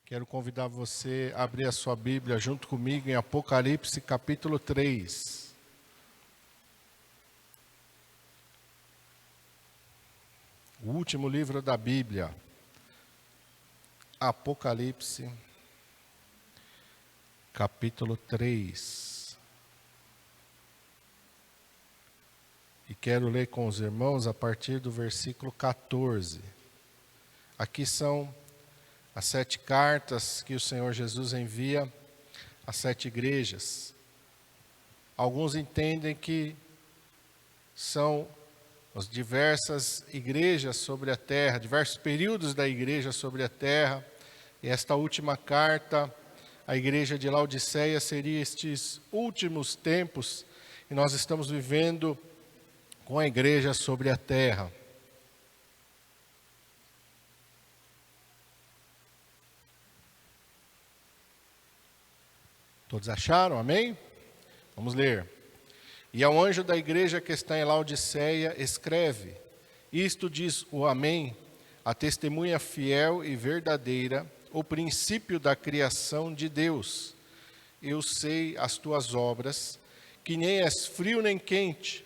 Quero convidar você a abrir a sua Bíblia junto comigo em Apocalipse capítulo 3. O último livro da Bíblia. Apocalipse capítulo 3. E quero ler com os irmãos a partir do versículo 14. Aqui são as 7 cartas que o Senhor Jesus envia às 7 igrejas. Alguns entendem que são as diversas igrejas sobre a terra, diversos períodos da igreja sobre a terra. E esta última carta, a igreja de Laodiceia, seria estes últimos tempos que nós estamos vivendo com a igreja sobre a terra. Todos acharam? Amém? Vamos ler. E ao anjo da igreja que está em Laodiceia, escreve: Isto diz o Amém, a testemunha fiel e verdadeira, o princípio da criação de Deus. Eu sei as tuas obras, que nem és frio nem quente.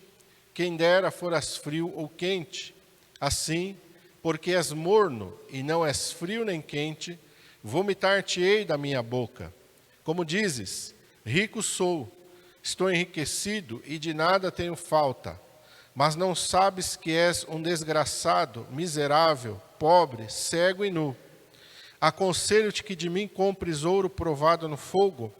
Quem dera foras frio ou quente. Assim, porque és morno e não és frio nem quente, vomitar-te-ei da minha boca. Como dizes, rico sou, estou enriquecido e de nada tenho falta, mas não sabes que és um desgraçado, miserável, pobre, cego e nu. Aconselho-te que de mim compres ouro provado no fogo,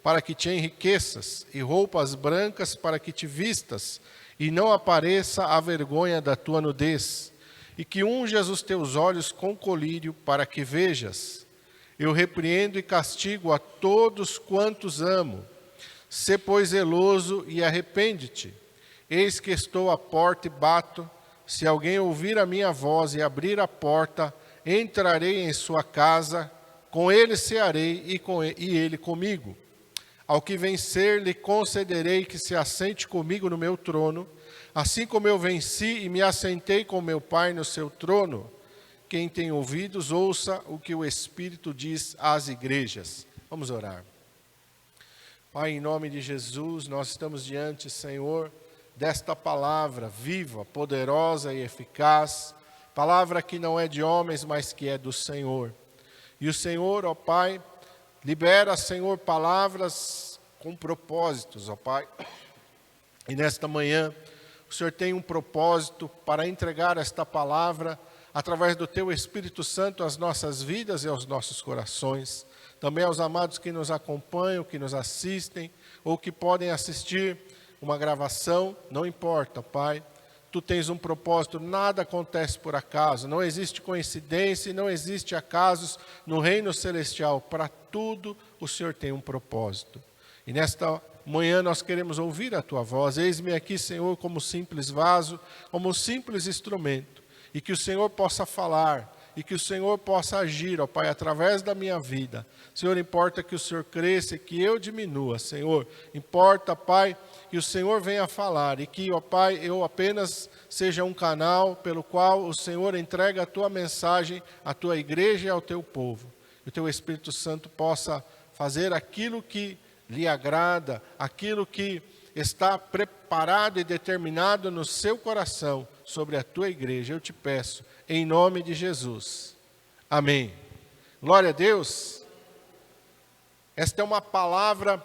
para que te enriqueças, e roupas brancas para que te vistas, e não apareça a vergonha da tua nudez, e que unjas os teus olhos com colírio para que vejas. Eu repreendo e castigo a todos quantos amo. Sê, pois, zeloso e arrepende-te. Eis que estou à porta e bato. Se alguém ouvir a minha voz e abrir a porta, entrarei em sua casa, com ele cearei e ele comigo. Ao que vencer, lhe concederei que se assente comigo no meu trono, assim como eu venci e me assentei com meu Pai no seu trono. Quem tem ouvidos, ouça o que o Espírito diz às igrejas. Vamos orar. Pai, em nome de Jesus, nós estamos diante, Senhor, desta palavra viva, poderosa e eficaz, palavra que não é de homens, mas que é do Senhor. E o Senhor, ó Pai, libera, Senhor, palavras com propósitos, ó Pai. E nesta manhã, o Senhor tem um propósito para entregar esta palavra através do Teu Espírito Santo às nossas vidas e aos nossos corações. Também aos amados que nos acompanham, que nos assistem, ou que podem assistir uma gravação, não importa, Pai. Tu tens um propósito, nada acontece por acaso, não existe coincidência e não existe acasos no reino celestial. Para tudo o Senhor tem um propósito. E nesta manhã nós queremos ouvir a Tua voz. Eis-me aqui, Senhor, como simples vaso, como um simples instrumento. E que o Senhor possa falar, e que o Senhor possa agir, ó Pai, através da minha vida. Senhor, importa que o Senhor cresça e que eu diminua, Senhor. Importa, Pai, que o Senhor venha falar e que, ó Pai, eu apenas seja um canal pelo qual o Senhor entrega a Tua mensagem à Tua igreja e ao Teu povo. Que o Teu Espírito Santo possa fazer aquilo que lhe agrada, aquilo que está preparado e determinado no seu coração sobre a Tua igreja. Eu te peço, em nome de Jesus. Amém. Glória a Deus. Esta é uma palavra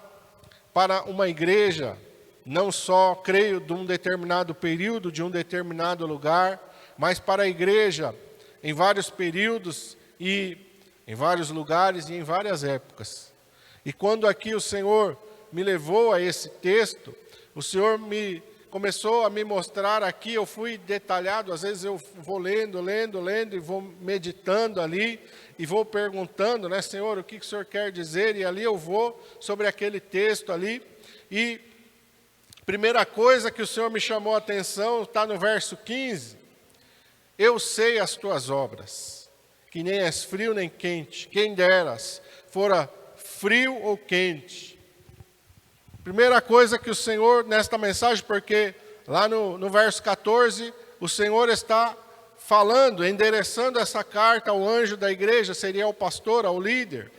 para uma igreja, não só, creio, de um determinado período, de um determinado lugar, mas para a igreja em vários períodos e em vários lugares e em várias épocas. E quando aqui o Senhor me levou a esse texto, o Senhor começou a me mostrar aqui, eu fui detalhado, às vezes eu vou lendo e vou meditando ali e vou perguntando, né, Senhor, o que o Senhor quer dizer? E ali eu vou sobre aquele texto ali. E primeira coisa que o Senhor me chamou a atenção está no verso 15. Eu sei as tuas obras, que nem és frio nem quente, quem deras fora frio ou quente. Primeira coisa que o Senhor, nesta mensagem, porque lá no verso 14, o Senhor está falando, endereçando essa carta ao anjo da igreja, seria ao pastor, ao líder.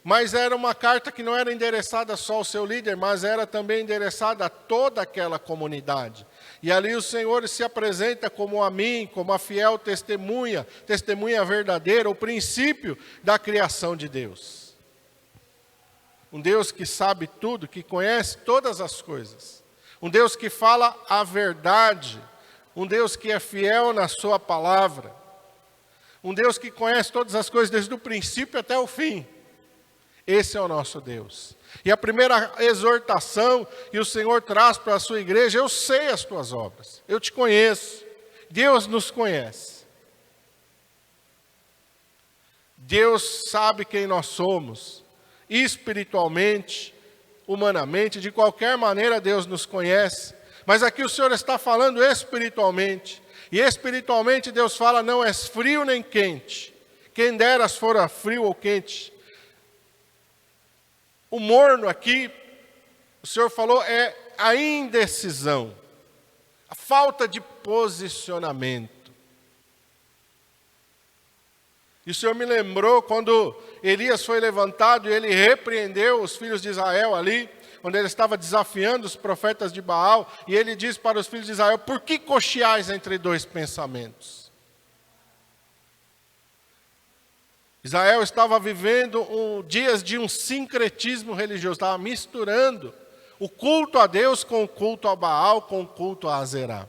Mas era uma carta que não era endereçada só ao seu líder, mas era também endereçada a toda aquela comunidade. E ali o Senhor se apresenta como a mim, como a fiel testemunha, testemunha verdadeira, o princípio da criação de Deus. Um Deus que sabe tudo, que conhece todas as coisas. Um Deus que fala a verdade. Um Deus que é fiel na sua palavra. Um Deus que conhece todas as coisas desde o princípio até o fim. Esse é o nosso Deus. E a primeira exortação que o Senhor traz para a sua igreja: eu sei as tuas obras, eu te conheço. Deus nos conhece. Deus sabe quem nós somos, espiritualmente, humanamente, de qualquer maneira Deus nos conhece. Mas aqui o Senhor está falando espiritualmente. E espiritualmente Deus fala: não és frio nem quente. Quem deras fora frio ou quente. O morno aqui, o Senhor falou, é a indecisão, a falta de posicionamento. E o Senhor me lembrou quando Elias foi levantado e ele repreendeu os filhos de Israel ali, quando ele estava desafiando os profetas de Baal, e ele disse para os filhos de Israel: por que cocheais entre dois pensamentos? Israel estava vivendo dias de um sincretismo religioso, estava misturando o culto a Deus com o culto a Baal, com o culto a Azerá.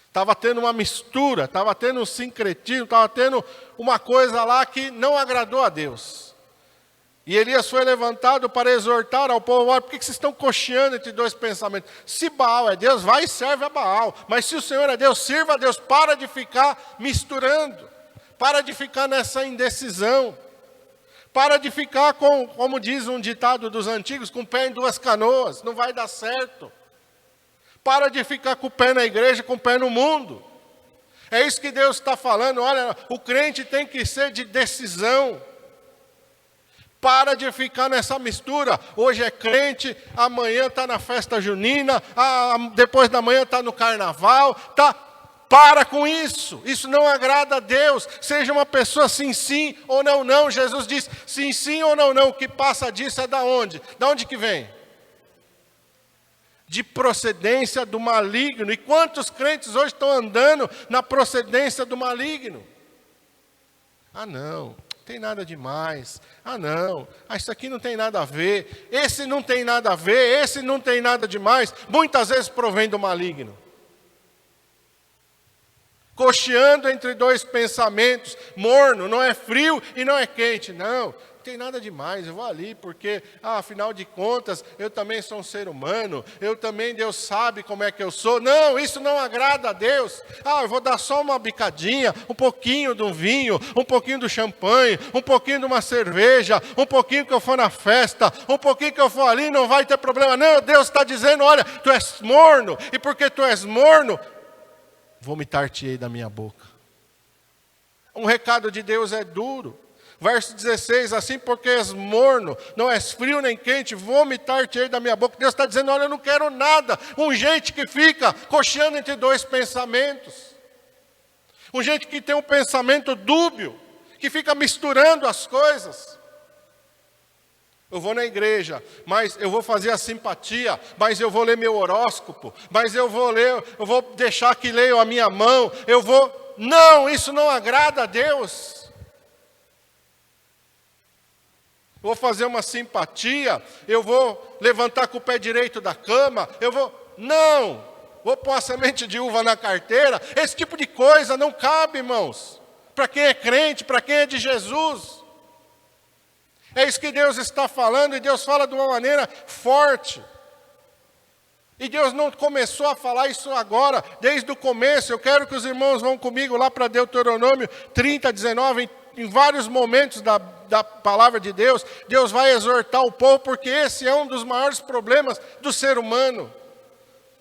Estava tendo uma mistura, estava tendo um sincretismo, estava tendo uma coisa lá que não agradou a Deus. E Elias foi levantado para exortar ao povo: olha, por que vocês estão cocheando entre dois pensamentos? Se Baal é Deus, vai e serve a Baal. Mas se o Senhor é Deus, sirva a Deus. Para de ficar misturando. Para de ficar nessa indecisão. Para de ficar com, como diz um ditado dos antigos, com o pé em duas canoas. Não vai dar certo. Para de ficar com o pé na igreja, com o pé no mundo. É isso que Deus está falando. Olha, o crente tem que ser de decisão. Para de ficar nessa mistura. Hoje é crente, amanhã está na festa junina, depois da manhã está no carnaval. Para com isso. Isso não agrada a Deus. Seja uma pessoa sim, sim ou não, não. Jesus diz sim, sim ou não, não. O que passa disso é da onde? Da onde que vem? De procedência do maligno. E quantos crentes hoje estão andando na procedência do maligno? Ah, não. Tem nada demais. Ah, não. Isso aqui não tem nada a ver. Esse não tem nada a ver. Esse não tem nada demais. Muitas vezes provém do maligno. Cocheando entre dois pensamentos. Morno, não é frio e não é quente. Não, não tem nada demais. Eu vou ali porque, afinal de contas, eu também sou um ser humano. Eu também, Deus sabe como é que eu sou. Não, isso não agrada a Deus. Eu vou dar só uma bicadinha, um pouquinho de um vinho, um pouquinho do champanhe, um pouquinho de uma cerveja, um pouquinho que eu for na festa, um pouquinho que eu for ali, não vai ter problema. Não, Deus está dizendo: olha, tu és morno, e porque tu és morno, vomitar-te-ei da minha boca. Um recado de Deus é duro. Verso 16, assim porque és morno, não és frio nem quente, vomitar-te-ei da minha boca. Deus está dizendo: olha, eu não quero nada. Um gente que fica cocheando entre dois pensamentos. Um gente que tem um pensamento dúbio, que fica misturando as coisas. Eu vou na igreja, mas eu vou fazer a simpatia, mas eu vou ler meu horóscopo, mas eu vou deixar que leio a minha mão, Não, isso não agrada a Deus. Eu vou fazer uma simpatia, eu vou levantar com o pé direito da cama, Não, vou pôr uma semente de uva na carteira. Esse tipo de coisa não cabe, irmãos. Para quem é crente, para quem é de Jesus. É isso que Deus está falando, e Deus fala de uma maneira forte. E Deus não começou a falar isso agora, desde o começo. Eu quero que os irmãos vão comigo lá para Deuteronômio 30, 19, em vários momentos da palavra de Deus. Deus vai exortar o povo, porque esse é um dos maiores problemas do ser humano.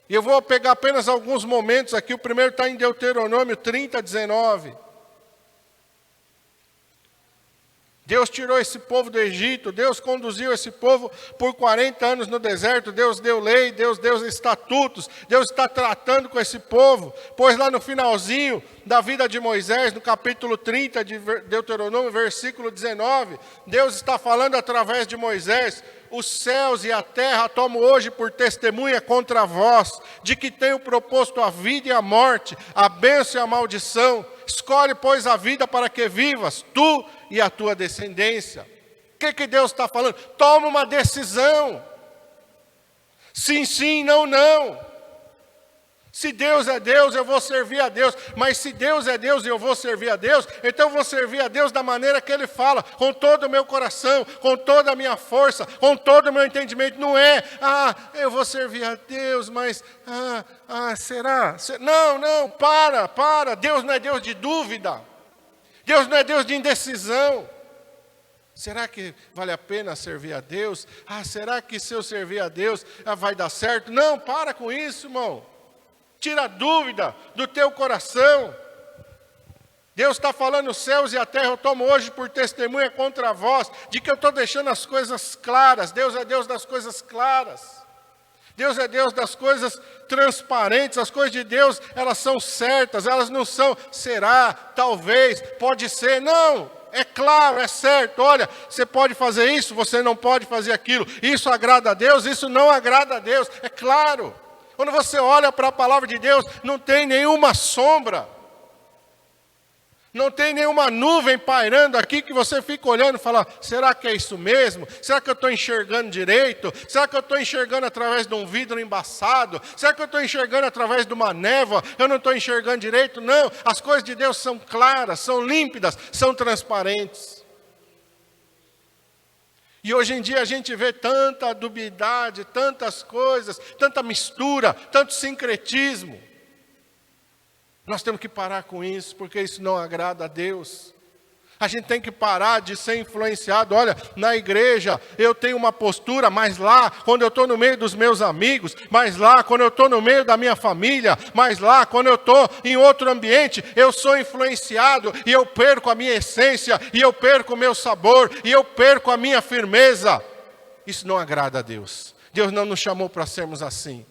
E eu vou pegar apenas alguns momentos aqui. O primeiro está em Deuteronômio 30, 19. Deus tirou esse povo do Egito, Deus conduziu esse povo por 40 anos no deserto, Deus deu lei, Deus deu estatutos, Deus está tratando com esse povo, pois lá no finalzinho da vida de Moisés, no capítulo 30 de Deuteronômio, versículo 19, Deus está falando através de Moisés: os céus e a terra tomo hoje por testemunha contra vós, de que tenho proposto a vida e a morte, a bênção e a maldição. Escolhe, pois, a vida para que vivas, tu e a tua descendência. O que Deus está falando? Toma uma decisão. Sim, sim, não, não. Se Deus é Deus, eu vou servir a Deus. Mas se Deus é Deus e eu vou servir a Deus, então eu vou servir a Deus da maneira que Ele fala, com todo o meu coração, com toda a minha força, com todo o meu entendimento. Não é, eu vou servir a Deus, mas, será? Não, não, para. Deus não é Deus de dúvida. Deus não é Deus de indecisão. Será que vale a pena servir a Deus? Será que se eu servir a Deus vai dar certo? Não, para com isso, irmão. Tira a dúvida do teu coração. Deus está falando: os céus e a terra eu tomo hoje por testemunha contra vós, de que eu estou deixando as coisas claras. Deus é Deus das coisas claras. Deus é Deus das coisas transparentes. As coisas de Deus, elas são certas, elas não são será, talvez, pode ser. Não, é claro, é certo. Olha, você pode fazer isso, você não pode fazer aquilo. Isso agrada a Deus, isso não agrada a Deus. É claro. Quando você olha para a palavra de Deus, não tem nenhuma sombra. Não tem nenhuma nuvem pairando aqui que você fica olhando e fala: será que é isso mesmo? Será que eu estou enxergando direito? Será que eu estou enxergando através de um vidro embaçado? Será que eu estou enxergando através de uma névoa? Eu não estou enxergando direito? Não, as coisas de Deus são claras, são límpidas, são transparentes. E hoje em dia a gente vê tanta dubiedade, tantas coisas, tanta mistura, tanto sincretismo. Nós temos que parar com isso, porque isso não agrada a Deus. A gente tem que parar de ser influenciado. Olha, na igreja eu tenho uma postura, mas lá, quando eu estou no meio dos meus amigos, mas lá, quando eu estou no meio da minha família, mas lá, quando eu estou em outro ambiente, eu sou influenciado e eu perco a minha essência, e eu perco o meu sabor, e eu perco a minha firmeza. Isso não agrada a Deus. Deus não nos chamou para sermos assim.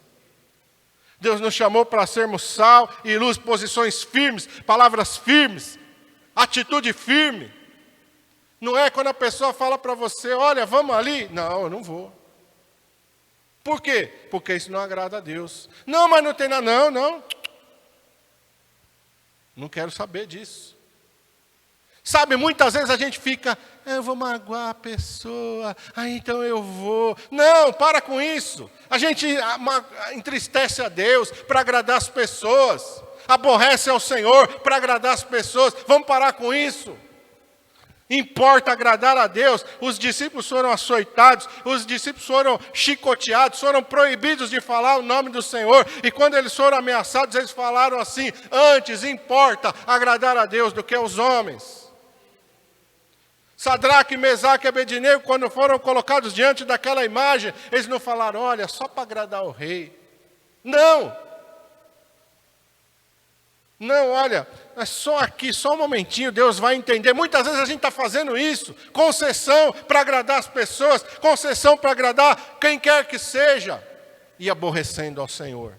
Deus nos chamou para sermos sal e luz, posições firmes, palavras firmes, atitude firme. Não é quando a pessoa fala para você: olha, vamos ali. Não, eu não vou. Por quê? Porque isso não agrada a Deus. Não, mas não tem nada. Não. Não quero saber disso. Sabe, muitas vezes a gente fica: eu vou magoar a pessoa, então eu vou. Não, para com isso. A gente entristece a Deus para agradar as pessoas. Aborrece ao Senhor para agradar as pessoas. Vamos parar com isso. Importa agradar a Deus. Os discípulos foram açoitados, os discípulos foram chicoteados, foram proibidos de falar o nome do Senhor. E quando eles foram ameaçados, eles falaram assim: antes importa agradar a Deus do que aos homens. Sadraque, Mesaque e Abednego, quando foram colocados diante daquela imagem, eles não falaram: olha, só para agradar o rei. Não, olha, é só aqui, só um momentinho, Deus vai entender. Muitas vezes a gente está fazendo isso, concessão para agradar as pessoas, concessão para agradar quem quer que seja, e aborrecendo ao Senhor.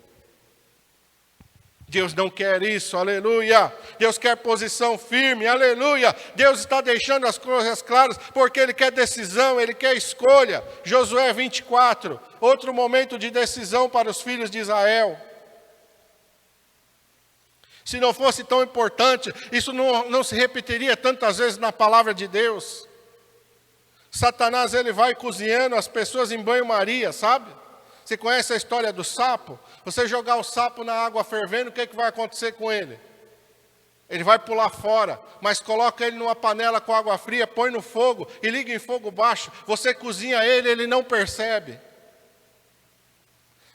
Deus não quer isso, aleluia. Deus quer posição firme, aleluia. Deus está deixando as coisas claras, porque Ele quer decisão, Ele quer escolha. Josué 24, outro momento de decisão para os filhos de Israel. Se não fosse tão importante, isso não se repetiria tantas vezes na palavra de Deus. Satanás, ele vai cozinhando as pessoas em banho-maria, sabe? Você conhece a história do sapo? Você jogar o sapo na água fervendo, o que vai acontecer com ele? Ele vai pular fora, mas coloca ele numa panela com água fria, põe no fogo e liga em fogo baixo. Você cozinha ele, ele não percebe.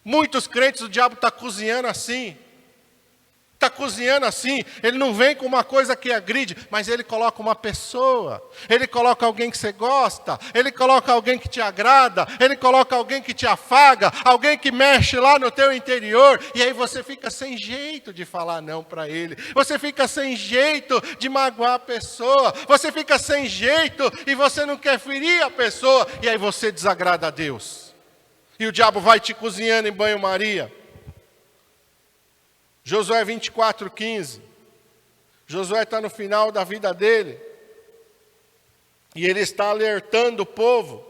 Muitos crentes, o diabo está cozinhando assim. Está cozinhando assim, Ele não vem com uma coisa que agride, mas Ele coloca uma pessoa, Ele coloca alguém que você gosta, Ele coloca alguém que te agrada, Ele coloca alguém que te afaga, alguém que mexe lá no teu interior, e aí você fica sem jeito de falar não para Ele, você fica sem jeito de magoar a pessoa, você fica sem jeito e você não quer ferir a pessoa, e aí você desagrada a Deus. E o diabo vai te cozinhando em banho-maria. Josué 24:15. Josué está no final da vida dele. E ele está alertando o povo.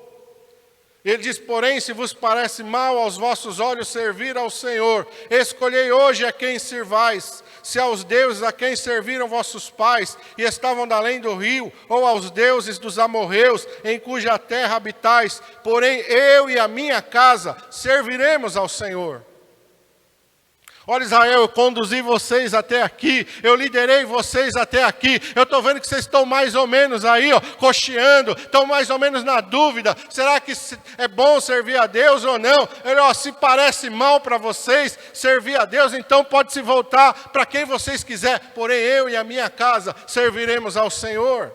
Ele diz, porém, se vos parece mal aos vossos olhos servir ao Senhor, escolhei hoje a quem sirvais, se aos deuses a quem serviram vossos pais, e estavam da além do rio, ou aos deuses dos amorreus, em cuja terra habitais, porém eu e a minha casa serviremos ao Senhor. Olha, Israel, eu conduzi vocês até aqui, eu liderei vocês até aqui, eu estou vendo que vocês estão mais ou menos aí, cocheando, estão mais ou menos na dúvida, será que é bom servir a Deus ou não? Se parece mal para vocês servir a Deus, então pode se voltar para quem vocês quiser, porém eu e a minha casa serviremos ao Senhor.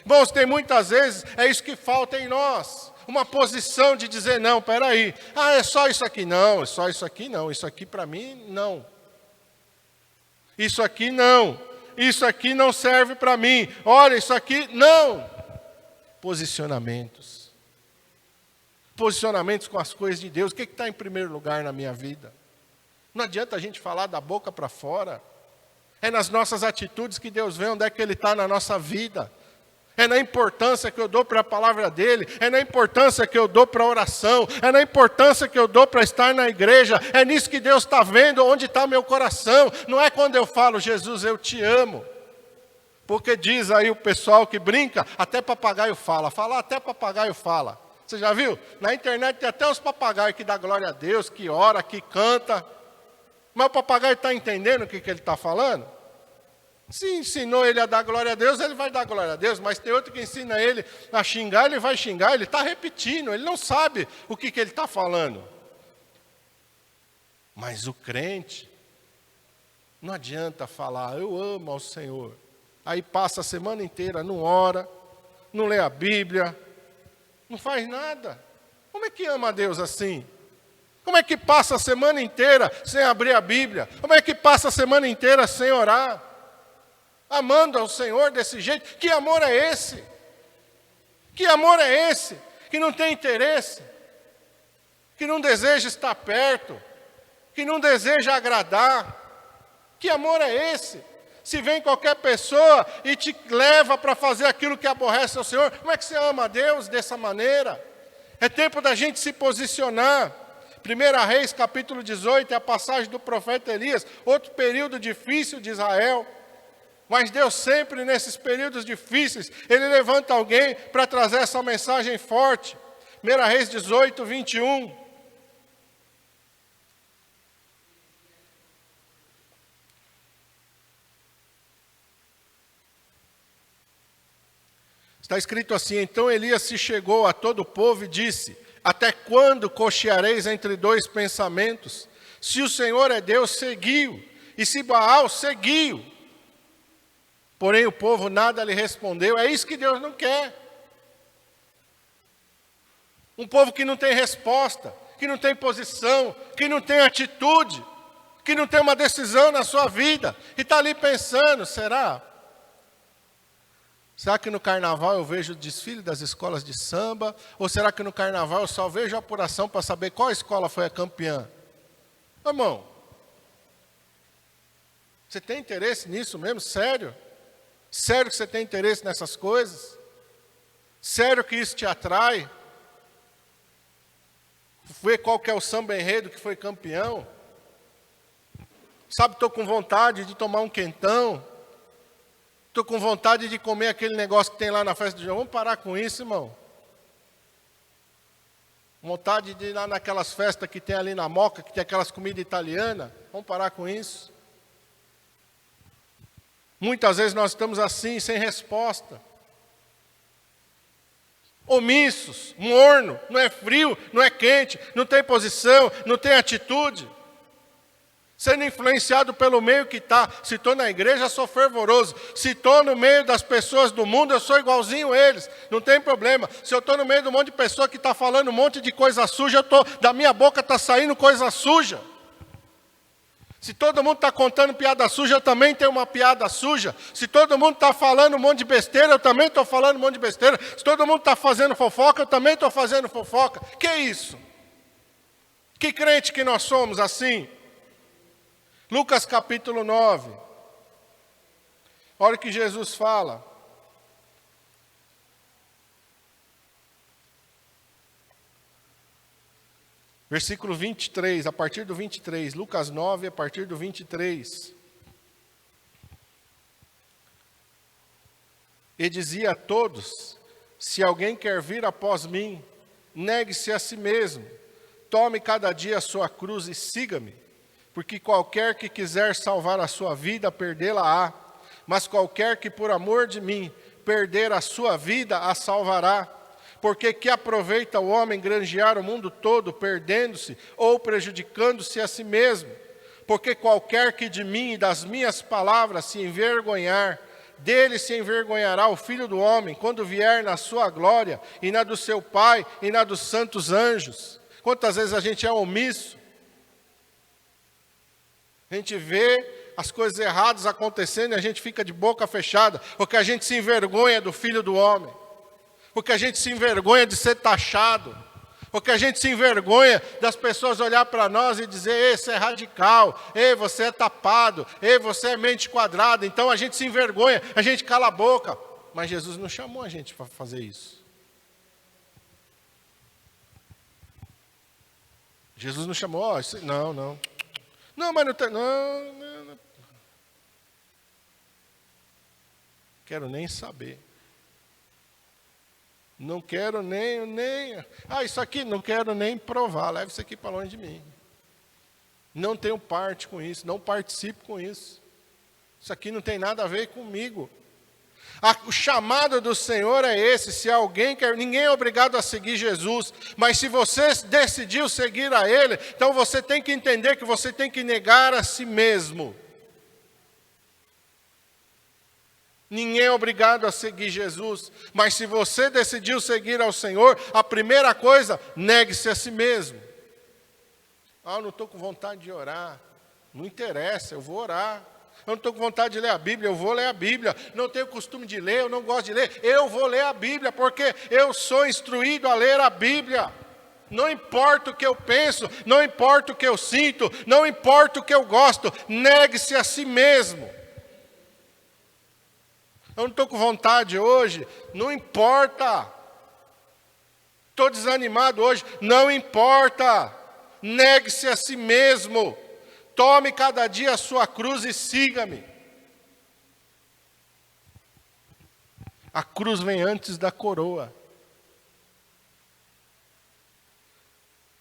Irmãos, tem muitas vezes, é isso que falta em nós. Uma posição de dizer, não, espera aí. É só isso aqui? Não, é só isso aqui não. Isso aqui para mim, não. Isso aqui não. Isso aqui não serve para mim. Olha, isso aqui, não. Posicionamentos. Posicionamentos com as coisas de Deus. O que está em primeiro lugar na minha vida? Não adianta a gente falar da boca para fora. É nas nossas atitudes que Deus vê onde é que Ele está na nossa vida. É na importância que eu dou para a palavra dEle, é na importância que eu dou para a oração, é na importância que eu dou para estar na igreja, é nisso que Deus está vendo onde está meu coração, não é quando eu falo, Jesus, eu te amo. Porque diz aí o pessoal que brinca, até papagaio fala, falar até papagaio fala. Você já viu? Na internet tem até os papagaios que dá glória a Deus, que ora, que canta, mas o papagaio está entendendo o que ele está falando? Se ensinou ele a dar glória a Deus, ele vai dar glória a Deus. Mas tem outro que ensina ele a xingar, ele vai xingar. Ele está repetindo, ele não sabe o que ele está falando. Mas o crente, não adianta falar, eu amo ao Senhor. Aí passa a semana inteira, não ora, não lê a Bíblia, não faz nada. Como é que ama a Deus assim? Como é que passa a semana inteira sem abrir a Bíblia? Como é que passa a semana inteira sem orar? Amando ao Senhor desse jeito, que amor é esse? Que amor é esse? Que não tem interesse, que não deseja estar perto, que não deseja agradar. Que amor é esse? Se vem qualquer pessoa e te leva para fazer aquilo que aborrece ao Senhor, como é que você ama a Deus dessa maneira? É tempo da gente se posicionar. 1 Reis, capítulo 18, é a passagem do profeta Elias, outro período difícil de Israel. Mas Deus sempre, nesses períodos difíceis, Ele levanta alguém para trazer essa mensagem forte. 1 Reis 18, 21. Está escrito assim, então Elias se chegou a todo o povo e disse, até quando cocheareis entre dois pensamentos? Se o Senhor é Deus, seguiu, e se Baal, seguiu. Porém o povo nada lhe respondeu, é isso que Deus não quer. Um povo que não tem resposta, que não tem posição, que não tem atitude, que não tem uma decisão na sua vida, e está ali pensando, será? Será que no carnaval eu vejo o desfile das escolas de samba? Ou será que no carnaval eu só vejo a apuração para saber qual escola foi a campeã? Irmão, você tem interesse nisso mesmo? Sério? Sério que você tem interesse nessas coisas? Sério que isso te atrai? Ver qual que é o samba enredo que foi campeão? Sabe, estou com vontade de tomar um quentão. Estou com vontade de comer aquele negócio que tem lá na festa do João. Vamos parar com isso, irmão. Vontade de ir lá naquelas festas que tem ali na Moca, que tem aquelas comidas italianas. Vamos parar com isso. Muitas vezes nós estamos assim, sem resposta. Omissos, morno, não é frio, não é quente, não tem posição, não tem atitude. Sendo influenciado pelo meio que está. Se estou na igreja, sou fervoroso. Se estou no meio das pessoas do mundo, eu sou igualzinho a eles. Não tem problema. Se eu estou no meio de um monte de pessoa que está falando um monte de coisa suja, da minha boca está saindo coisa suja. Se todo mundo está contando piada suja, eu também tenho uma piada suja. Se todo mundo está falando um monte de besteira, eu também estou falando um monte de besteira. Se todo mundo está fazendo fofoca, eu também estou fazendo fofoca. Que é isso? Que crente que nós somos assim? Lucas capítulo 9. Olha o que Jesus fala. Versículo 23, a partir do 23. Lucas 9, a partir do 23. E dizia a todos: se alguém quer vir após mim, negue-se a si mesmo. Tome cada dia a sua cruz e siga-me. Porque qualquer que quiser salvar a sua vida, perdê-la-á. Mas qualquer que por amor de mim perder a sua vida, a salvará. Porque que aproveita o homem granjear o mundo todo, perdendo-se ou prejudicando-se a si mesmo? Porque qualquer que de mim e das minhas palavras se envergonhar, dele se envergonhará o Filho do Homem, quando vier na sua glória, e na do seu Pai, e na dos santos anjos. Quantas vezes a gente é omisso? A gente vê as coisas erradas acontecendo e a gente fica de boca fechada, porque a gente se envergonha do Filho do Homem, porque a gente se envergonha de ser taxado, porque a gente se envergonha das pessoas olhar para nós e dizer: ei, você é radical, ei, você é tapado, ei, você é mente quadrada. Então a gente se envergonha, a gente cala a boca. Mas Jesus não chamou a gente para fazer isso. Jesus não chamou, não. Não, mas não tem. Não. Quero nem saber. Não quero nem. Isso aqui não quero nem provar. Leve isso aqui para longe de mim. Não tenho parte com isso. Não participo com isso. Isso aqui não tem nada a ver comigo. O chamado do Senhor é esse: se alguém quer, ninguém é obrigado a seguir Jesus, mas se você decidiu seguir a Ele, então você tem que entender que você tem que negar a si mesmo. Ninguém é obrigado a seguir Jesus, mas se você decidiu seguir ao Senhor, a primeira coisa, negue-se a si mesmo. Eu não estou com vontade de orar. Não interessa, eu vou orar. Eu não estou com vontade de ler a Bíblia, eu vou ler a Bíblia. Não tenho costume de ler, eu não gosto de ler, eu vou ler a Bíblia, porque eu sou instruído a ler a Bíblia. Não importa o que eu penso, não importa o que eu sinto, não importa o que eu gosto, negue-se a si mesmo. Eu não estou com vontade hoje, não importa. Estou desanimado hoje, não importa. Negue-se a si mesmo. Tome cada dia a sua cruz e siga-me. A cruz vem antes da coroa.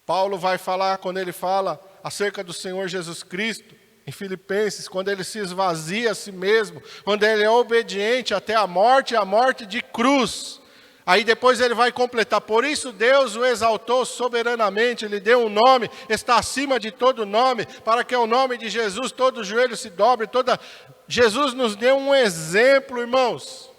Paulo vai falar, quando ele fala acerca do Senhor Jesus Cristo, em Filipenses, quando ele se esvazia a si mesmo, quando ele é obediente até a morte de cruz. Aí depois ele vai completar: por isso Deus o exaltou soberanamente, lhe deu um nome, está acima de todo nome, para que ao nome de Jesus todo joelho se dobre, Jesus nos deu um exemplo, irmãos.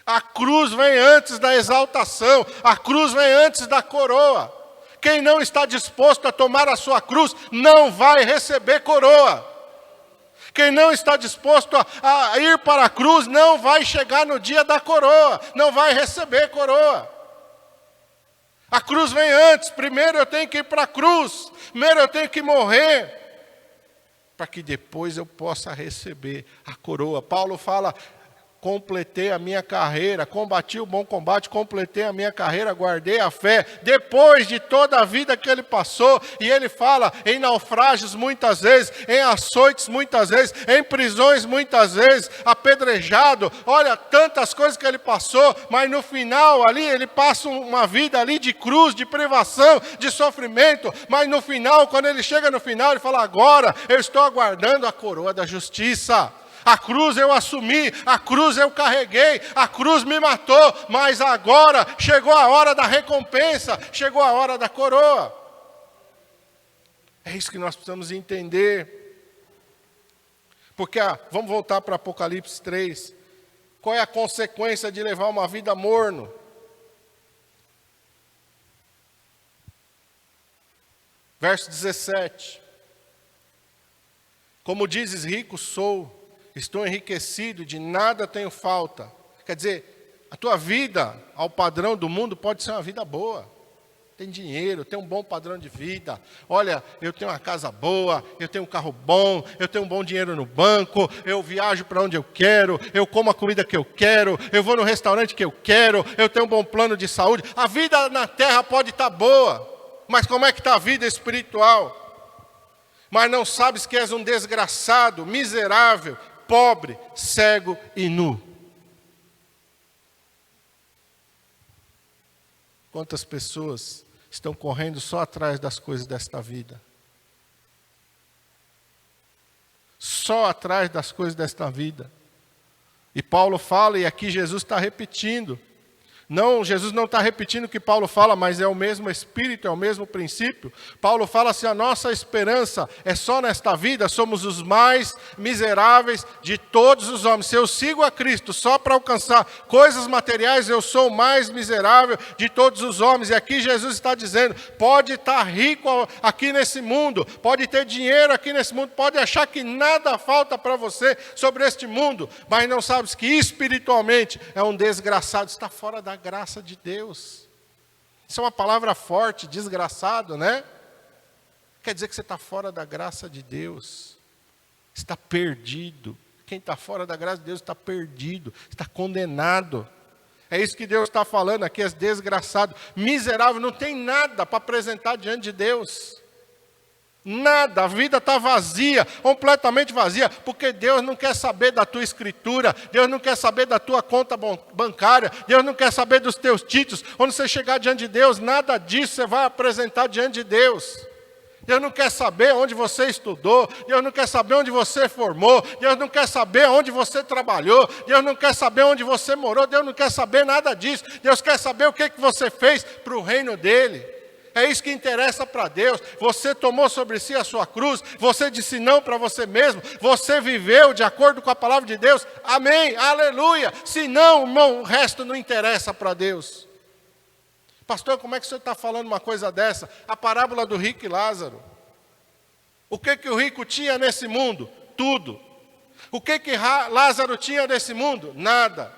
A cruz vem antes da exaltação, a cruz vem antes da coroa. Quem não está disposto a tomar a sua cruz, não vai receber coroa. Quem não está disposto a ir para a cruz, não vai chegar no dia da coroa, não vai receber coroa. A cruz vem antes. Primeiro eu tenho que ir para a cruz, primeiro eu tenho que morrer, para que depois eu possa receber a coroa. Paulo fala: completei a minha carreira, combati o bom combate, completei a minha carreira, guardei a fé. Depois de toda a vida que ele passou, e ele fala em naufrágios muitas vezes, em açoites muitas vezes, em prisões muitas vezes, apedrejado, olha, tantas coisas que ele passou, mas no final ali, ele passa uma vida ali de cruz, de privação, de sofrimento, mas no final, quando ele chega no final, ele fala: agora eu estou aguardando a coroa da justiça. A cruz eu assumi, a cruz eu carreguei, a cruz me matou, mas agora chegou a hora da recompensa, chegou a hora da coroa. É isso que nós precisamos entender. Porque, vamos voltar para Apocalipse 3. Qual é a consequência de levar uma vida morno? Verso 17. Como dizes, rico sou, estou enriquecido, de nada tenho falta. Quer dizer, a tua vida, ao padrão do mundo, pode ser uma vida boa. Tem dinheiro, tem um bom padrão de vida. Olha, eu tenho uma casa boa, eu tenho um carro bom, eu tenho um bom dinheiro no banco, eu viajo para onde eu quero, eu como a comida que eu quero, eu vou no restaurante que eu quero, eu tenho um bom plano de saúde. A vida na terra pode estar boa, mas como é que está a vida espiritual? Mas não sabes que és um desgraçado, miserável, pobre, cego e nu. Quantas pessoas estão correndo só atrás das coisas desta vida? Só atrás das coisas desta vida. E Paulo fala, e aqui Jesus está repetindo. Não, Jesus não está repetindo o que Paulo fala, mas é o mesmo Espírito, é o mesmo princípio. Paulo fala assim, a nossa esperança é só nesta vida, somos os mais miseráveis de todos os homens. Se eu sigo a Cristo só para alcançar coisas materiais, eu sou o mais miserável de todos os homens. E aqui Jesus está dizendo, pode estar rico aqui nesse mundo, pode ter dinheiro aqui nesse mundo, pode achar que nada falta para você sobre este mundo, mas não sabes que espiritualmente é um desgraçado, está fora da graça de Deus. Isso é uma palavra forte, desgraçado, né? Quer dizer que você está fora da graça de Deus. Está perdido. Quem está fora da graça de Deus está perdido, está condenado. É isso que Deus está falando aqui, é desgraçado, miserável, não tem nada para apresentar diante de Deus. Nada, a vida está vazia, completamente vazia, porque Deus não quer saber da tua escritura, Deus não quer saber da tua conta bancária, Deus não quer saber dos teus títulos. Quando você chegar diante de Deus, nada disso você vai apresentar diante de Deus. Deus não quer saber onde você estudou, Deus não quer saber onde você formou, Deus não quer saber onde você trabalhou, Deus não quer saber onde você morou, Deus não quer saber nada disso. Deus quer saber o que você fez para o reino dEle. É isso que interessa para Deus. Você tomou sobre si a sua cruz, você disse não para você mesmo, você viveu de acordo com a palavra de Deus, amém, aleluia. Se não, irmão, o resto não interessa para Deus. Pastor, como é que o senhor está falando uma coisa dessa? A parábola do rico e Lázaro. O que o rico tinha nesse mundo? Tudo. O que Lázaro tinha nesse mundo? Nada.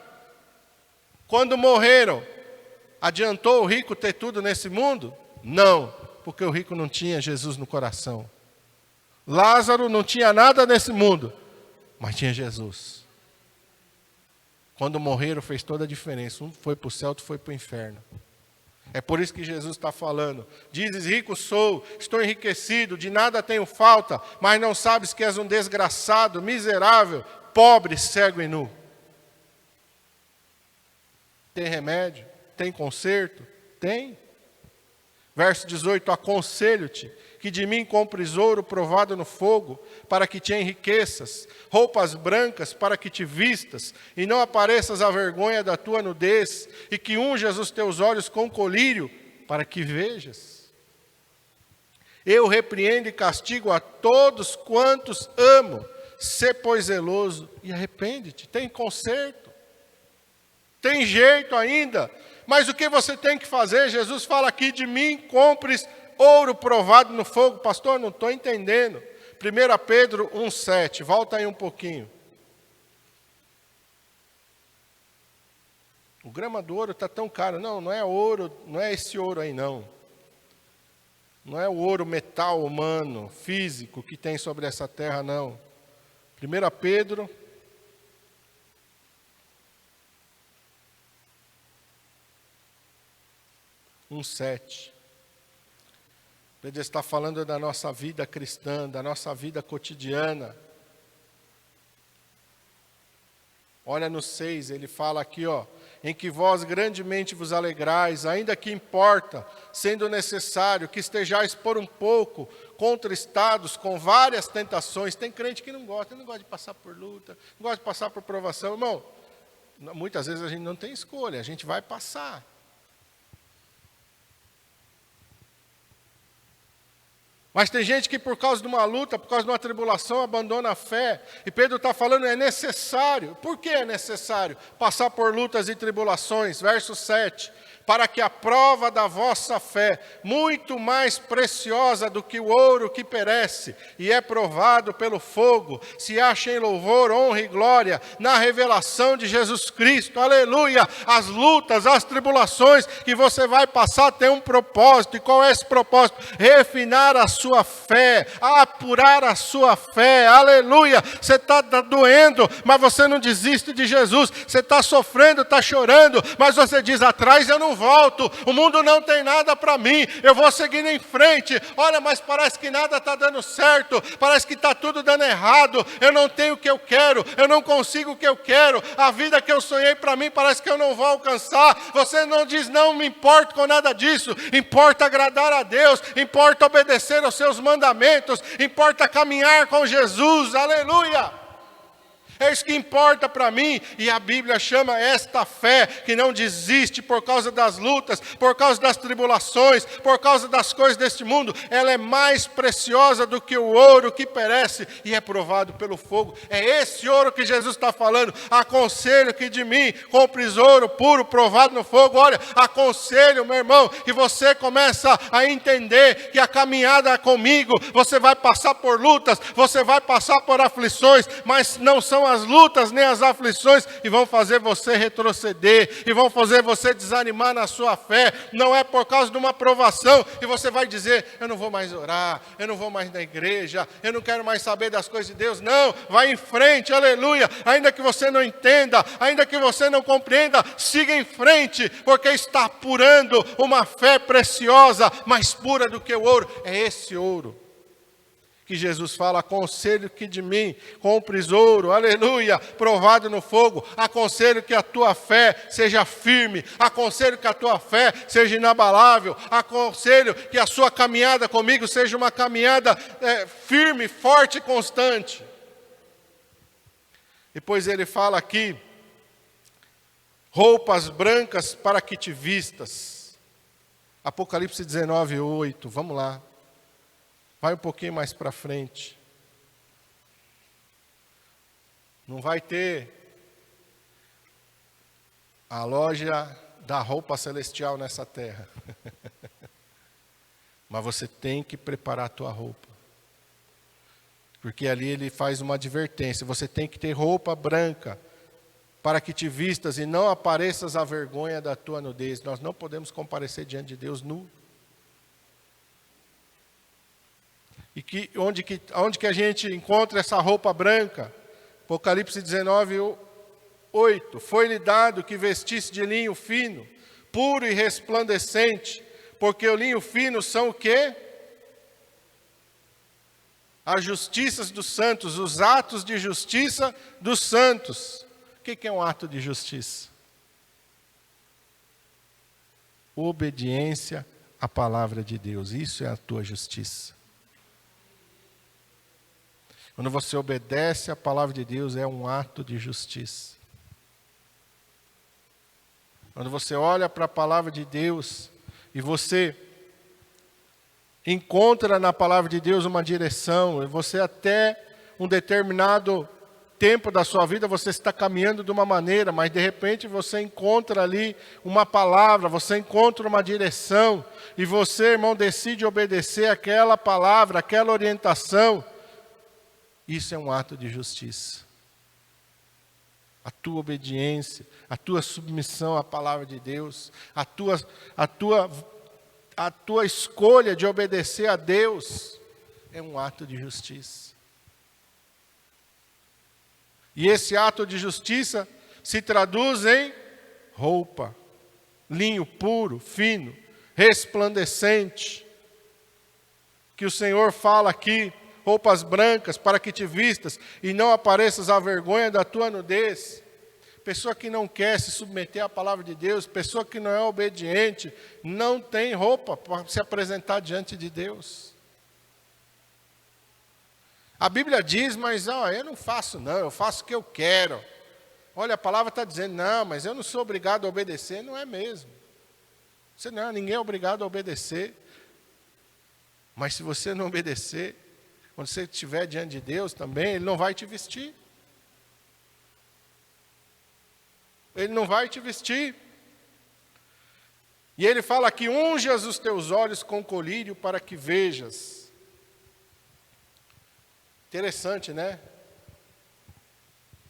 Quando morreram, adiantou o rico ter tudo nesse mundo? Não, porque o rico não tinha Jesus no coração. Lázaro não tinha nada nesse mundo, mas tinha Jesus. Quando morreram fez toda a diferença. Um foi para o céu, outro foi para o inferno. É por isso que Jesus está falando. Dizes, rico sou, estou enriquecido, de nada tenho falta, mas não sabes que és um desgraçado, miserável, pobre, cego e nu. Tem remédio? Tem conserto? Tem. Verso 18, aconselho-te que de mim compres ouro provado no fogo, para que te enriqueças, roupas brancas para que te vistas, e não apareças a vergonha da tua nudez, e que unjas os teus olhos com colírio, para que vejas. Eu repreendo e castigo a todos quantos amo, sê pois zeloso e arrepende-te. Tem conserto, tem jeito ainda. Mas o que você tem que fazer? Jesus fala aqui, de mim compres ouro provado no fogo. Pastor, não estou entendendo. 1 Pedro 1,7, volta aí um pouquinho. O grama do ouro está tão caro. Não, não é ouro, não é esse ouro aí não. Não é o ouro metal humano, físico, que tem sobre essa terra, não. 1 Pedro 1,7. Ele está falando da nossa vida cristã, da nossa vida cotidiana. Olha no 6, ele fala aqui, em que vós grandemente vos alegrais, ainda que importa, sendo necessário, que estejais por um pouco contristados com várias tentações. Tem crente que não gosta de passar por luta, não gosta de passar por provação. Irmão, muitas vezes a gente não tem escolha, a gente vai passar. Mas tem gente que por causa de uma luta, por causa de uma tribulação, abandona a fé. E Pedro está falando, é necessário. Por que é necessário passar por lutas e tribulações? Verso 7. Para que a prova da vossa fé, muito mais preciosa do que o ouro que perece, e é provado pelo fogo, se ache em louvor, honra e glória, na revelação de Jesus Cristo. Aleluia! As lutas, as tribulações que você vai passar têm um propósito. E qual é esse propósito? Refinar a sua fé, apurar a sua fé. Aleluia! Você está doendo, mas você não desiste de Jesus. Você está sofrendo, está chorando, mas você diz, atrás eu não volto, o mundo não tem nada para mim, eu vou seguindo em frente. Olha, mas parece que nada está dando certo, parece que está tudo dando errado, eu não tenho o que eu quero, eu não consigo o que eu quero, a vida que eu sonhei para mim parece que eu não vou alcançar. Você não diz, não me importo com nada disso, importa agradar a Deus, importa obedecer aos seus mandamentos, importa caminhar com Jesus. Aleluia! É isso que importa para mim, e a Bíblia chama esta fé que não desiste por causa das lutas, por causa das tribulações, por causa das coisas deste mundo. Ela é mais preciosa do que o ouro que perece e é provado pelo fogo. É esse ouro que Jesus está falando. Aconselho que de mim compres ouro puro, provado no fogo. Olha, aconselho, meu irmão, que você começa a entender que a caminhada comigo, você vai passar por lutas, você vai passar por aflições, mas não são as lutas nem as aflições que vão fazer você retroceder e vão fazer você desanimar na sua fé. Não é por causa de uma provação que você vai dizer, eu não vou mais orar, eu não vou mais na igreja, eu não quero mais saber das coisas de Deus. Não, vai em frente, aleluia. Ainda que você não entenda, ainda que você não compreenda, siga em frente, porque está apurando uma fé preciosa, mais pura do que o ouro. É esse ouro que Jesus fala, aconselho que de mim compres ouro, aleluia, provado no fogo. Aconselho que a tua fé seja firme, aconselho que a tua fé seja inabalável, aconselho que a sua caminhada comigo seja uma caminhada firme, forte e constante. Depois ele fala aqui, roupas brancas para que te vistas. Apocalipse 19, 8, vamos lá. Vai um pouquinho mais para frente. Não vai ter a loja da roupa celestial nessa terra. Mas você tem que preparar a tua roupa. Porque ali ele faz uma advertência. Você tem que ter roupa branca para que te vistas e não apareças à vergonha da tua nudez. Nós não podemos comparecer diante de Deus nu. E onde que a gente encontra essa roupa branca? Apocalipse 19, 8. Foi-lhe dado que vestisse de linho fino, puro e resplandecente, porque o linho fino são o quê? As justiças dos santos, os atos de justiça dos santos. O que é um ato de justiça? Obediência à palavra de Deus. Isso é a tua justiça. Quando você obedece à palavra de Deus, é um ato de justiça. Quando você olha para a palavra de Deus e você encontra na palavra de Deus uma direção, e você até um determinado tempo da sua vida, você está caminhando de uma maneira, mas de repente você encontra ali uma palavra, você encontra uma direção, e você, irmão, decide obedecer aquela palavra, aquela orientação. Isso é um ato de justiça. A tua obediência, a tua submissão à palavra de Deus, a tua escolha de obedecer a Deus é um ato de justiça. E esse ato de justiça se traduz em roupa, linho puro, fino, resplandecente, que o Senhor fala aqui, roupas brancas para que te vistas e não apareças à vergonha da tua nudez. Pessoa que não quer se submeter à palavra de Deus, pessoa que não é obediente, não tem roupa para se apresentar diante de Deus. A Bíblia diz, mas eu não faço não, eu faço o que eu quero. Olha, a palavra está dizendo, não, mas eu não sou obrigado a obedecer. Não é mesmo. Ninguém é obrigado a obedecer. Mas se você não obedecer, quando você estiver diante de Deus também, Ele não vai te vestir. Ele não vai te vestir. E Ele fala que unjas os teus olhos com colírio para que vejas. Interessante, né?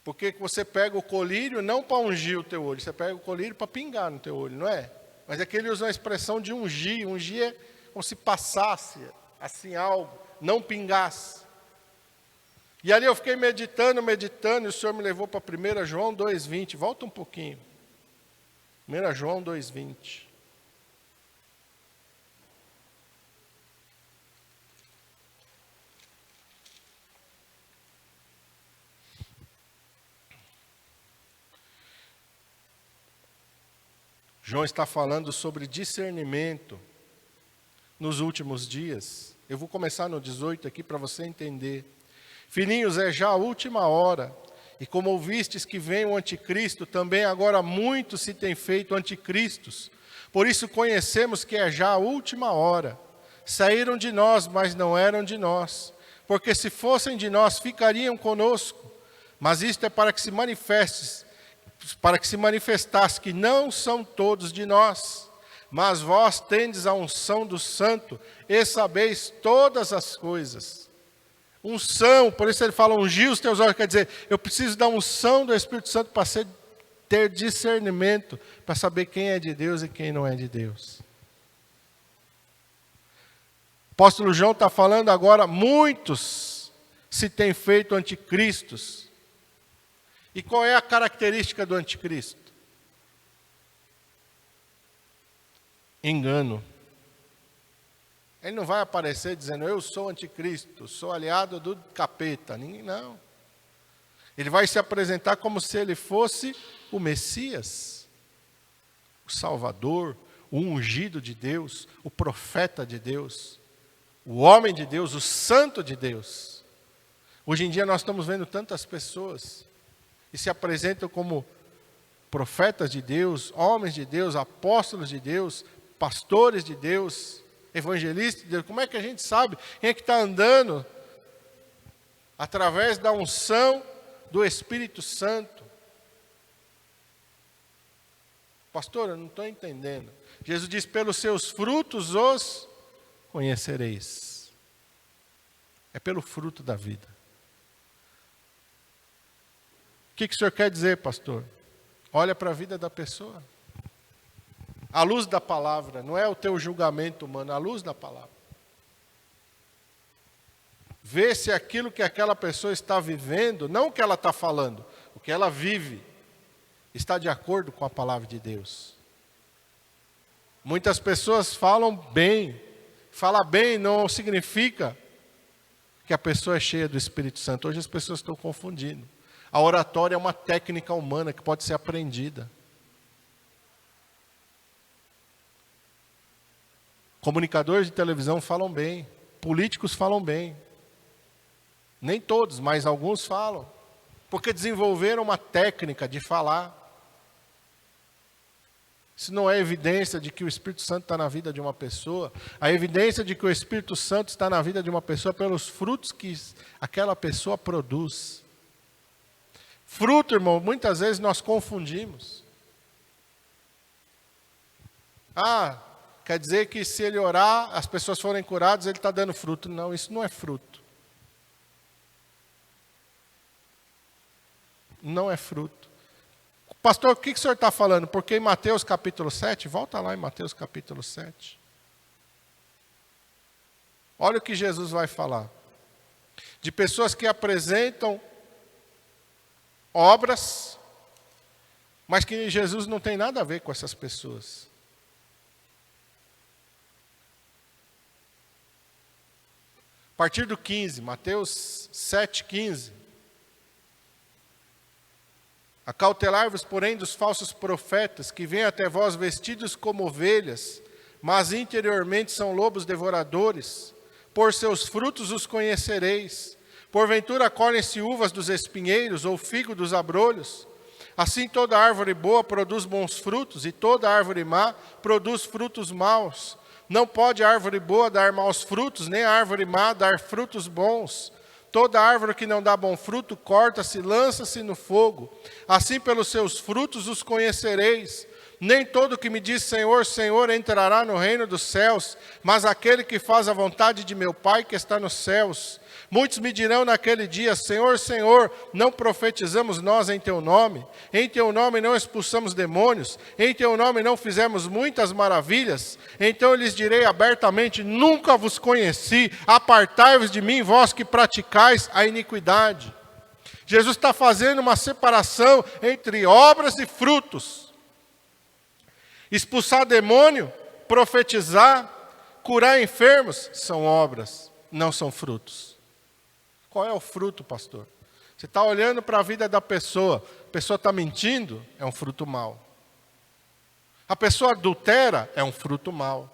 Porque você pega o colírio não para ungir o teu olho, você pega o colírio para pingar no teu olho, não é? Mas aqui ele usa a expressão de ungir. Ungir é como se passasse assim algo, não pingasse. E ali eu fiquei meditando, e o Senhor me levou para 1 João 2,20. Volta um pouquinho. 1 João 2,20. João está falando sobre discernimento nos últimos dias. Eu vou começar no 18 aqui para você entender. Filhinhos, é já a última hora, e como ouvistes que vem o anticristo, também agora muitos se têm feito anticristos. Por isso conhecemos que é já a última hora. Saíram de nós, mas não eram de nós. Porque se fossem de nós, ficariam conosco. Mas isto é para que se manifestasse que não são todos de nós. Mas vós tendes a unção do Santo e sabeis todas as coisas. Unção, por isso ele fala ungir os teus olhos, quer dizer, eu preciso da unção do Espírito Santo para ter discernimento, para saber quem é de Deus e quem não é de Deus. O apóstolo João está falando agora, muitos se têm feito anticristos. E qual é a característica do anticristo? Engano. Ele não vai aparecer dizendo, eu sou anticristo, sou aliado do capeta. Não. Ele vai se apresentar como se ele fosse o Messias, o Salvador, o ungido de Deus, o profeta de Deus, o homem de Deus, o santo de Deus. Hoje em dia nós estamos vendo tantas pessoas que se apresentam como profetas de Deus, homens de Deus, apóstolos de Deus, pastores de Deus, evangelistas de Deus. Como é que a gente sabe quem é que está andando através da unção do Espírito Santo? Pastor, eu não estou entendendo. Jesus diz, pelos seus frutos os conhecereis. É pelo fruto da vida. O que o senhor quer dizer, pastor? Olha para a vida da pessoa. À luz da palavra, não é o teu julgamento humano, à luz da palavra. Vê se aquilo que aquela pessoa está vivendo, não o que ela está falando, o que ela vive, está de acordo com a palavra de Deus. Muitas pessoas falam bem. Falar bem não significa que a pessoa é cheia do Espírito Santo. Hoje as pessoas estão confundindo. A oratória é uma técnica humana que pode ser aprendida. Comunicadores de televisão falam bem, políticos falam bem. Nem todos, mas alguns falam. Porque desenvolveram uma técnica de falar. Isso não é evidência de que o Espírito Santo está na vida de uma pessoa. A evidência de que o Espírito Santo está na vida de uma pessoa é pelos frutos que aquela pessoa produz. Fruto, irmão, muitas vezes nós confundimos. Quer dizer que se ele orar, as pessoas forem curadas, ele está dando fruto. Não, isso não é fruto. Não é fruto. Pastor, o que o senhor está falando? Porque em Mateus capítulo 7, volta lá em Mateus capítulo 7. Olha o que Jesus vai falar. De pessoas que apresentam obras, mas que Jesus não tem nada a ver com essas pessoas. A partir do 15, Mateus 7, 15. Acautelai-vos, porém, dos falsos profetas, que vêm até vós vestidos como ovelhas, mas interiormente são lobos devoradores. Por seus frutos os conhecereis. Porventura colhem-se uvas dos espinheiros, ou figo dos abrolhos? Assim toda árvore boa produz bons frutos, e toda árvore má produz frutos maus. Não pode a árvore boa dar maus frutos, nem a árvore má dar frutos bons. Toda árvore que não dá bom fruto, corta-se, lança-se no fogo. Assim pelos seus frutos os conhecereis. Nem todo que me diz Senhor, Senhor entrará no reino dos céus, mas aquele que faz a vontade de meu Pai que está nos céus. Muitos me dirão naquele dia, Senhor, Senhor, não profetizamos nós em Teu nome? Em Teu nome não expulsamos demônios? Em Teu nome não fizemos muitas maravilhas? Então eu lhes direi abertamente, nunca vos conheci, apartai-vos de mim, vós que praticais a iniquidade. Jesus está fazendo uma separação entre obras e frutos. Expulsar demônio, profetizar, curar enfermos, são obras, não são frutos. Qual é o fruto, pastor? Você está olhando para a vida da pessoa, a pessoa está mentindo, é um fruto mau. A pessoa adultera, é um fruto mau.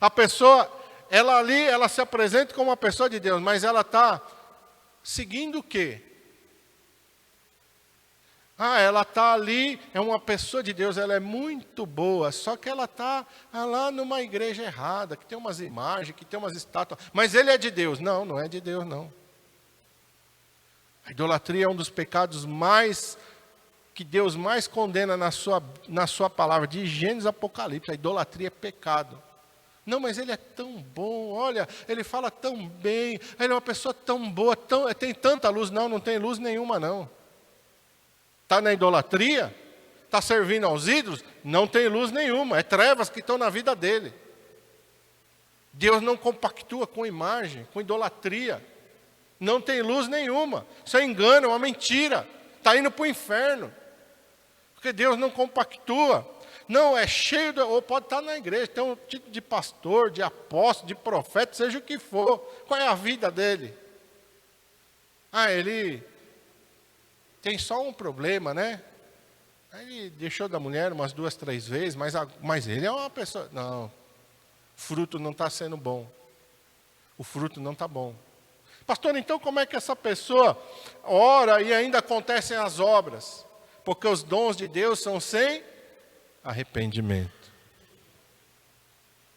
A pessoa, ela se apresenta como uma pessoa de Deus, mas ela está seguindo o quê? Ela está ali, é uma pessoa de Deus, ela é muito boa, só que ela está lá numa igreja errada, que tem umas imagens, que tem umas estátuas, mas ele é de Deus. Não, não é de Deus, não. A idolatria é um dos pecados que Deus mais condena na sua palavra, de Gênesis a Apocalipse. A idolatria é pecado. Não, mas ele é tão bom, olha, ele fala tão bem, ele é uma pessoa tão boa, tem tanta luz. Não, não tem luz nenhuma, não. Está na idolatria? Está servindo aos ídolos? Não tem luz nenhuma, é trevas que estão na vida dele. Deus não compactua com imagem, com idolatria. Não tem luz nenhuma. Isso é engano, é uma mentira. Está indo para o inferno. Porque Deus não compactua. Não, é cheio, ou pode estar na igreja, tem um título de pastor, de apóstolo, de profeta, seja o que for. Qual é a vida dele? Ele tem só um problema, né? Ele deixou da mulher umas 2, 3 vezes, mas ele é uma pessoa... Não, o fruto não está sendo bom. O fruto não está bom. Pastor, então como é que essa pessoa ora e ainda acontecem as obras? Porque os dons de Deus são sem arrependimento.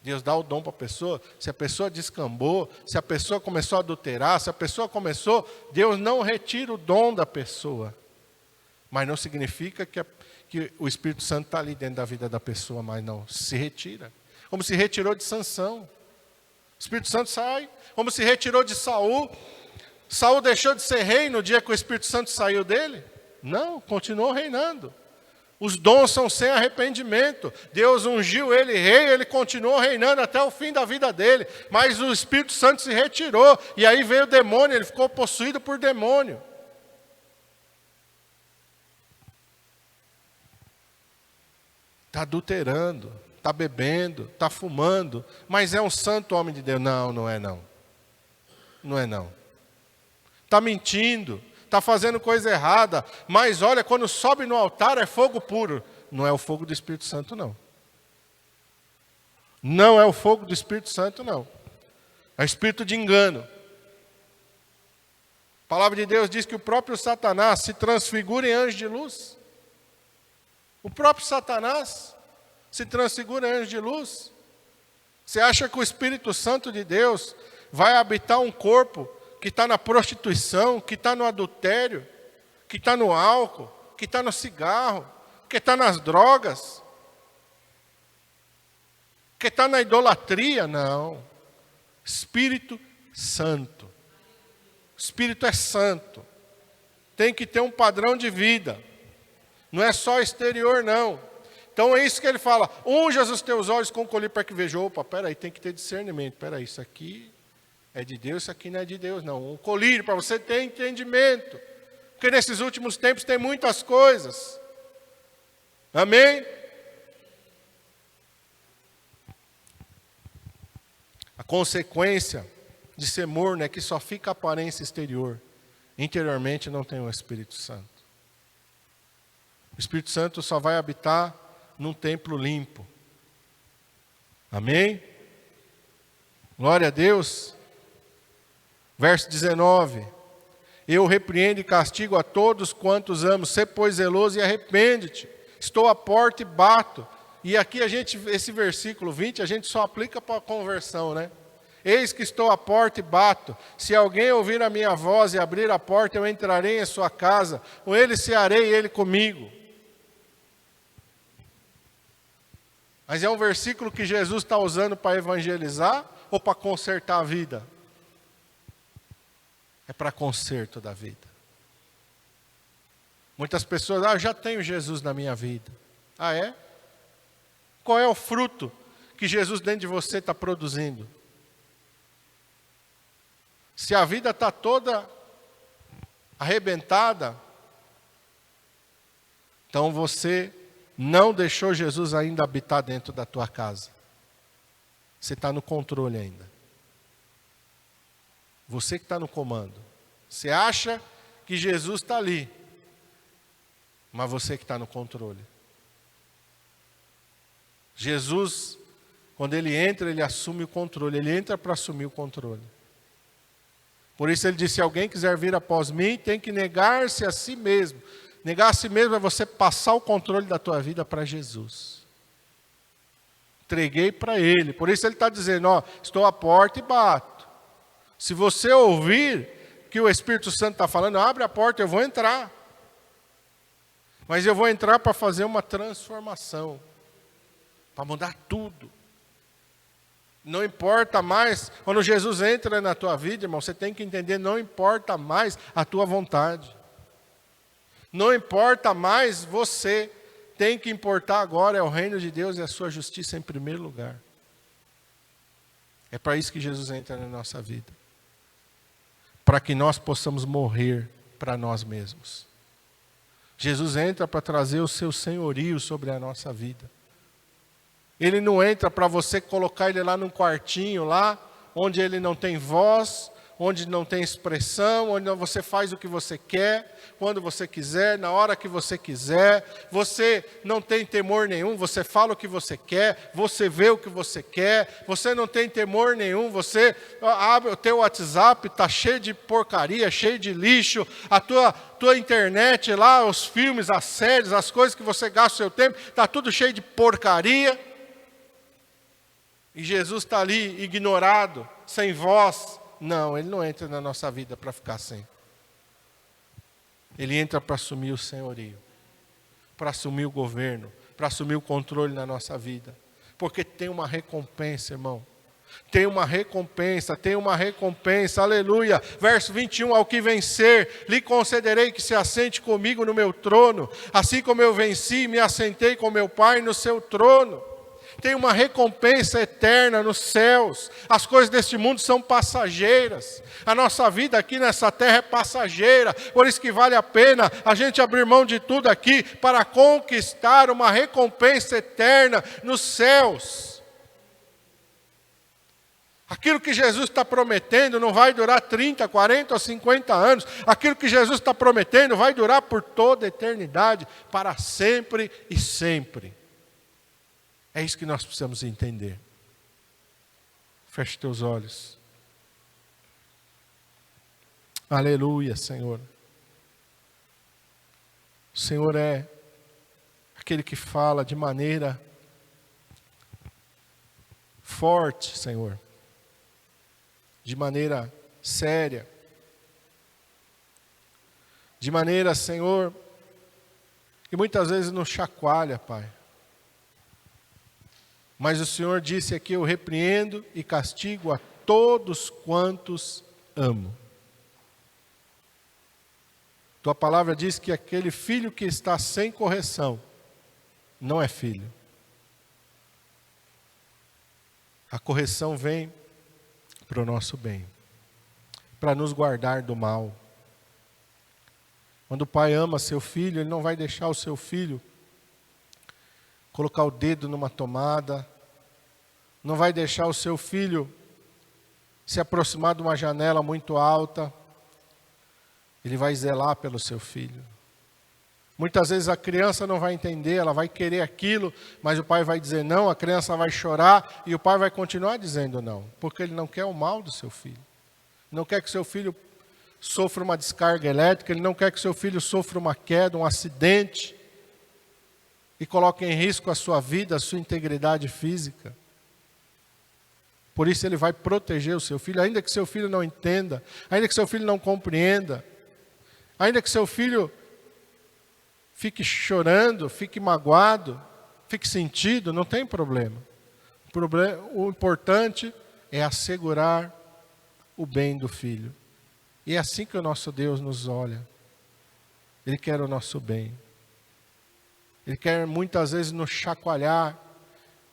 Deus dá o dom para a pessoa, se a pessoa descambou, se a pessoa começou a adulterar, se a pessoa começou, Deus não retira o dom da pessoa. Mas não significa que o Espírito Santo está ali dentro da vida da pessoa, mas não, se retira. Como se retirou de Sansão. O Espírito Santo sai, como se retirou de Saul. Saul deixou de ser rei no dia que o Espírito Santo saiu dele? Não, continuou reinando. Os dons são sem arrependimento. Deus ungiu ele rei, ele continuou reinando até o fim da vida dele. Mas o Espírito Santo se retirou. E aí veio o demônio, ele ficou possuído por demônio. Está adulterando, está bebendo, está fumando. Mas é um santo homem de Deus. Não, não é não. Não é não. Está mentindo. Está fazendo coisa errada, mas olha, quando sobe no altar é fogo puro. Não é o fogo do Espírito Santo, não. Não é o fogo do Espírito Santo, não. É espírito de engano. A palavra de Deus diz que o próprio Satanás se transfigura em anjo de luz. O próprio Satanás se transfigura em anjo de luz. Você acha que o Espírito Santo de Deus vai habitar um corpo que está na prostituição, que está no adultério, que está no álcool, que está no cigarro, que está nas drogas, que está na idolatria? Não. Espírito Santo. Espírito é santo. Tem que ter um padrão de vida. Não é só exterior, não. Então é isso que ele fala. Unjas os teus olhos com colírio para que veja. Opa, peraí, tem que ter discernimento. Peraí, isso aqui é de Deus, isso aqui não é de Deus, não. Um colírio para você ter entendimento. Porque nesses últimos tempos tem muitas coisas. Amém? A consequência de ser morno é que só fica a aparência exterior. Interiormente não tem o Espírito Santo. O Espírito Santo só vai habitar num templo limpo. Amém? Glória a Deus. Verso 19. Eu repreendo e castigo a todos quantos amo. Sê, pois, zeloso e arrepende-te. Estou à porta e bato. E aqui esse versículo 20, a gente só aplica para a conversão, né? Eis que estou à porta e bato. Se alguém ouvir a minha voz e abrir a porta, eu entrarei em sua casa. Com ele cearei e ele comigo. Mas é um versículo que Jesus está usando para evangelizar ou para consertar a vida? É para conserto da vida. Muitas pessoas, eu já tenho Jesus na minha vida. Ah, é? Qual é o fruto que Jesus dentro de você está produzindo? Se a vida está toda arrebentada, então você não deixou Jesus ainda habitar dentro da tua casa. Você está no controle ainda. Você que está no comando. Você acha que Jesus está ali, mas você que está no controle. Jesus, quando ele entra, ele assume o controle. Ele entra para assumir o controle. Por isso ele disse, se alguém quiser vir após mim, tem que negar-se a si mesmo. Negar a si mesmo é você passar o controle da tua vida para Jesus. Entreguei para ele. Por isso ele está dizendo, estou à porta e bato. Se você ouvir que o Espírito Santo está falando, abre a porta, eu vou entrar. Mas eu vou entrar para fazer uma transformação. Para mudar tudo. Não importa mais, quando Jesus entra na tua vida, irmão, você tem que entender, não importa mais a tua vontade. Não importa mais você, tem que importar agora é o reino de Deus e a sua justiça em primeiro lugar. É para isso que Jesus entra na nossa vida. Para que nós possamos morrer para nós mesmos. Jesus entra para trazer o seu senhorio sobre a nossa vida. Ele não entra para você colocar ele lá num quartinho, lá, onde ele não tem voz, onde não tem expressão, onde você faz o que você quer, quando você quiser, na hora que você quiser. Você não tem temor nenhum, você fala o que você quer, você vê o que você quer, você não tem temor nenhum, você abre o teu WhatsApp, está cheio de porcaria, cheio de lixo, a tua internet lá, os filmes, as séries, as coisas que você gasta o seu tempo, está tudo cheio de porcaria. E Jesus está ali, ignorado, sem voz. Não, ele não entra na nossa vida para ficar sem. Ele entra para assumir o senhorio, para assumir o governo, para assumir o controle na nossa vida. Porque tem uma recompensa, irmão. Tem uma recompensa, aleluia. Verso 21, ao que vencer, lhe concederei que se assente comigo no meu trono, assim como eu venci e me assentei com meu Pai no seu trono. Tem uma recompensa eterna nos céus. As coisas deste mundo são passageiras. A nossa vida aqui nessa terra é passageira. Por isso que vale a pena a gente abrir mão de tudo aqui para conquistar uma recompensa eterna nos céus. Aquilo que Jesus está prometendo não vai durar 30, 40 ou 50 anos. Aquilo que Jesus está prometendo vai durar por toda a eternidade, para sempre e sempre. É isso que nós precisamos entender. Feche teus olhos. Aleluia, Senhor. O Senhor é aquele que fala de maneira forte, Senhor. De maneira séria. De maneira, Senhor, que muitas vezes nos chacoalha, Pai. Mas o Senhor disse aqui, eu repreendo e castigo a todos quantos amo. Tua palavra diz que aquele filho que está sem correção não é filho. A correção vem para o nosso bem, para nos guardar do mal. Quando o pai ama seu filho, ele não vai deixar o seu filho colocar o dedo numa tomada, não vai deixar o seu filho se aproximar de uma janela muito alta. Ele vai zelar pelo seu filho. Muitas vezes a criança não vai entender, ela vai querer aquilo, mas o pai vai dizer não, a criança vai chorar e o pai vai continuar dizendo não, porque ele não quer o mal do seu filho. Não quer que seu filho sofra uma descarga elétrica, ele não quer que seu filho sofra uma queda, um acidente. e coloca em risco a sua vida, a sua integridade física. Por isso ele vai proteger o seu filho, ainda que seu filho não entenda, ainda que seu filho não compreenda, ainda que seu filho fique chorando, fique magoado, fique sentido, não tem problema. O importante é assegurar o bem do filho. E é assim que o nosso Deus nos olha. Ele quer o nosso bem. Ele quer muitas vezes nos chacoalhar,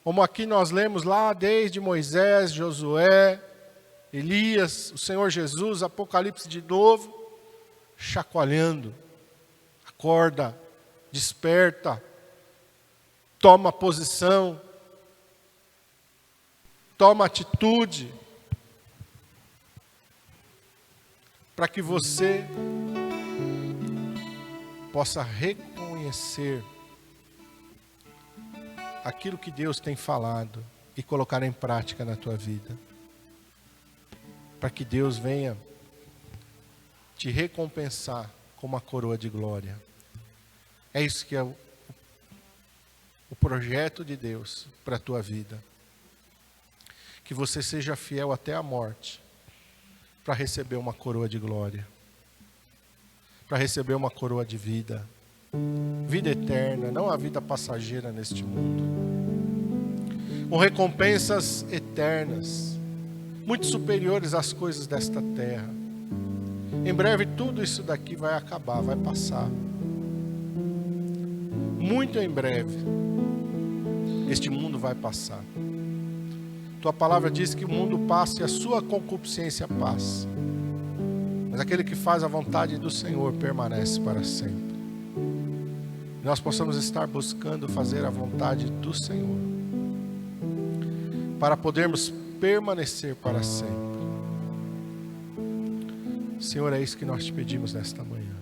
como aqui nós lemos lá desde Moisés, Josué, Elias, o Senhor Jesus, Apocalipse de novo, chacoalhando. Acorda, desperta, toma posição, toma atitude, para que você possa reconhecer aquilo que Deus tem falado e colocar em prática na tua vida. Para que Deus venha te recompensar com uma coroa de glória. É isso que é o projeto de Deus para a tua vida. Que você seja fiel até a morte, para receber uma coroa de glória. Para receber uma coroa de vida. Vida eterna, não a vida passageira neste mundo. Com recompensas eternas, muito superiores às coisas desta terra. Em breve tudo isso daqui vai acabar, vai passar. Muito em breve, este mundo vai passar. Tua palavra diz que o mundo passa e a sua concupiscência passa. Mas aquele que faz a vontade do Senhor permanece para sempre. Nós possamos estar buscando fazer a vontade do Senhor, para podermos permanecer para sempre. Senhor, é isso que nós te pedimos nesta manhã,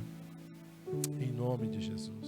em nome de Jesus.